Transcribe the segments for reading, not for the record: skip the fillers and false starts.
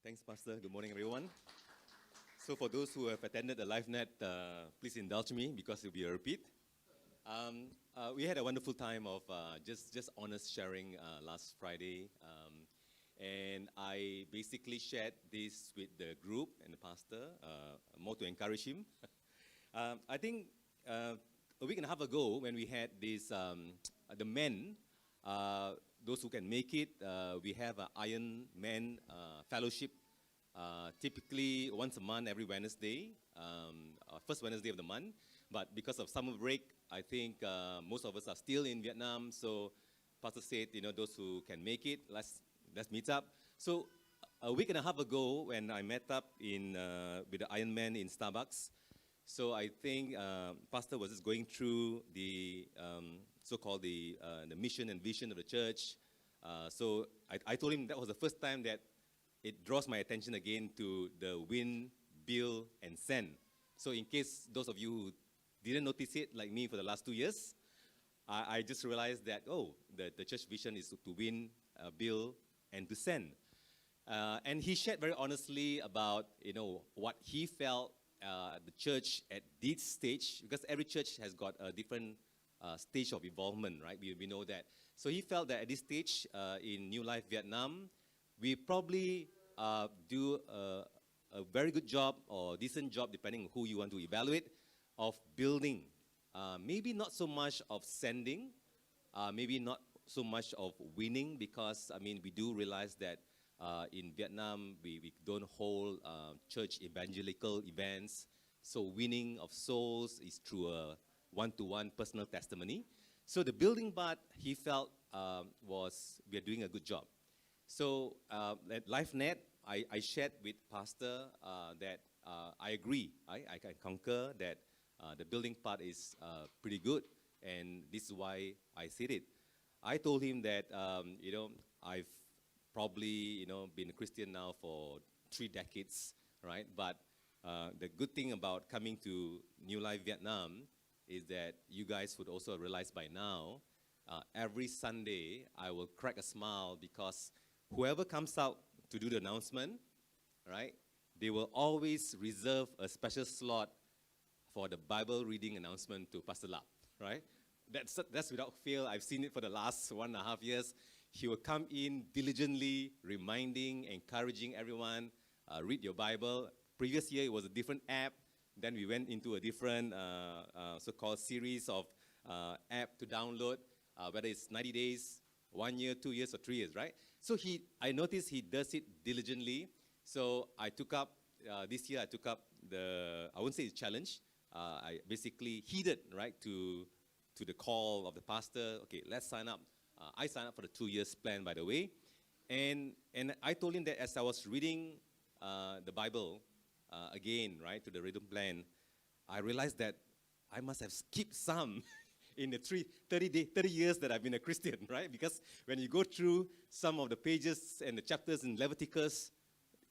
Thanks, Pastor. Good morning, everyone. So for those who have attended the LiveNet, please indulge me because it will be a repeat. We had a wonderful time of just honest sharing last Friday. And I basically shared this with the group and the pastor, more to encourage him. I think a week and a half ago when we had this, the men, those who can make it, we have an Iron Man fellowship, typically once a month, every Wednesday, first Wednesday of the month. But because of summer break, I think most of us are still in Vietnam. So Pastor said, those who can make it, let's meet up. So a week and a half ago, when I met up with the Iron Man in Starbucks, so I think Pastor was just going through the so-called the mission and vision of the church. So I told him that was the first time that it draws my attention again to the win, build, and send. So in case those of you who didn't notice it, like me for the last 2 years, I just realized that, the church vision is to win, build, and to send. And he shared very honestly about, what he felt the church at this stage, because every church has got a different stage of involvement, right? We know that. So he felt that at this stage in New Life Vietnam, we probably do a very good job or decent job, depending on who you want to evaluate, of building. Maybe not so much of sending, maybe not so much of winning, because, we do realize that in Vietnam, we don't hold church evangelical events. So winning of souls is through a one-to-one personal testimony. So the building part, he felt, was we are doing a good job. So at LiveNet, I shared with Pastor that I agree. I can concur that the building part is pretty good, and this is why I said it. I told him that, I've probably, been a Christian now for 3 decades, right? But the good thing about coming to New Life Vietnam is that you guys would also realize by now, every Sunday, I will crack a smile because whoever comes out to do the announcement, right, they will always reserve a special slot for the Bible reading announcement to Pastor Lap, right? That's without fail. I've seen it for the last 1.5 years. He will come in diligently, reminding, encouraging everyone, read your Bible. Previous year, it was a different app. Then we went into a different so-called series of app to download, whether it's 90 days, 1 year, 2 years, or 3 years, right? So I noticed he does it diligently. So I took up, this year I took up I wouldn't say it's challenge. I basically heeded, right, to the call of the pastor. Okay, let's sign up. I signed up for the 2 years plan, by the way. And I told him that as I was reading the Bible again, right, to the rhythm plan, I realized that I must have skipped some in the 30 years that I've been a Christian, right? Because when you go through some of the pages and the chapters in Leviticus,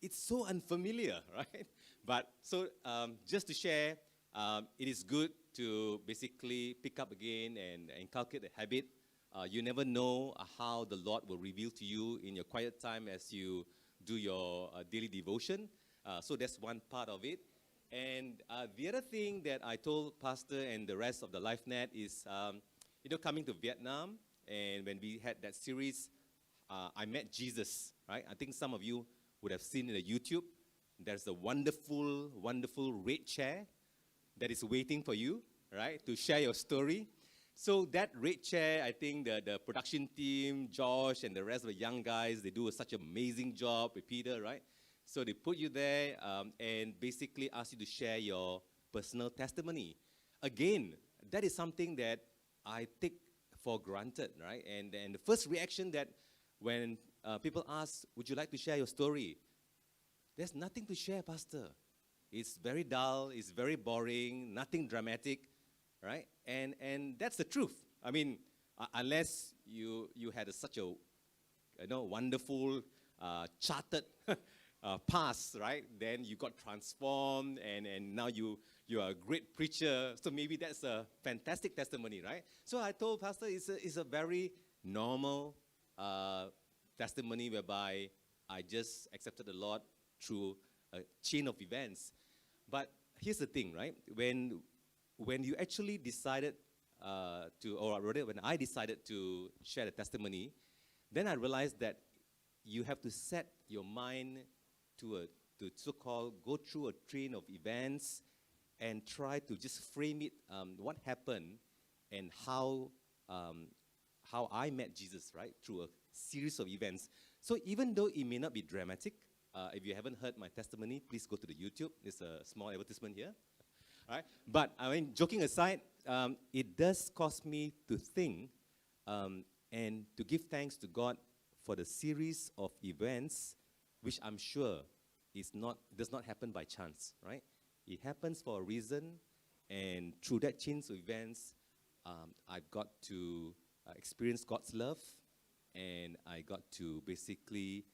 it's so unfamiliar, right? But so just to share, it is good to basically pick up again and inculcate the habit. You never know how the Lord will reveal to you in your quiet time as you do your daily devotion. So that's one part of it. And the other thing that I told Pastor and the rest of the LiveNet is, coming to Vietnam, and when we had that series, I met Jesus, right? I think some of you would have seen in the YouTube. There's a wonderful, wonderful red chair that is waiting for you, right, to share your story. So that red chair, I think the production team, Josh, and the rest of the young guys, they do such an amazing job with Peter, right? So they put you there and basically ask you to share your personal testimony. Again, that is something that I take for granted, right? And the first reaction that when people ask, would you like to share your story? There's nothing to share, Pastor. It's very dull, it's very boring, nothing dramatic, right? And that's the truth. Unless you had such a wonderful, charted past, right? Then you got transformed, and now you are a great preacher. So maybe that's a fantastic testimony, right? So I told Pastor it's a very normal testimony whereby I just accepted the Lord through a chain of events. But here's the thing, right? When you actually decided or rather when I decided to share the testimony, then I realized that you have to set your mind to so-called go through a train of events and try to just frame it, what happened and how I met Jesus, right, through a series of events. So even though it may not be dramatic, if you haven't heard my testimony, please go to the YouTube. There's a small advertisement here. All right? But I mean, joking aside, it does cause me to think and to give thanks to God for the series of events, which I'm sure does not happen by chance, right? It happens for a reason, and through that chain of events, I've got to experience God's love, and I got to basically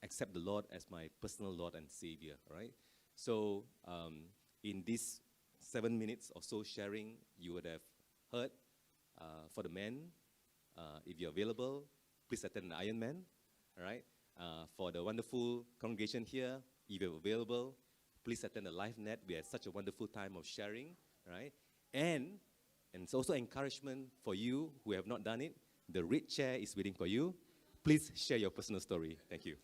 accept the Lord as my personal Lord and Savior, right? So in these 7 minutes or so sharing, you would have heard for the men, if you're available, please attend the Ironman, all right? For the wonderful congregation here, if you're available, please attend the LiveNet. We had such a wonderful time of sharing, right? And it's also encouragement for you who have not done it. The red chair is waiting for you. Please share your personal story. Thank you.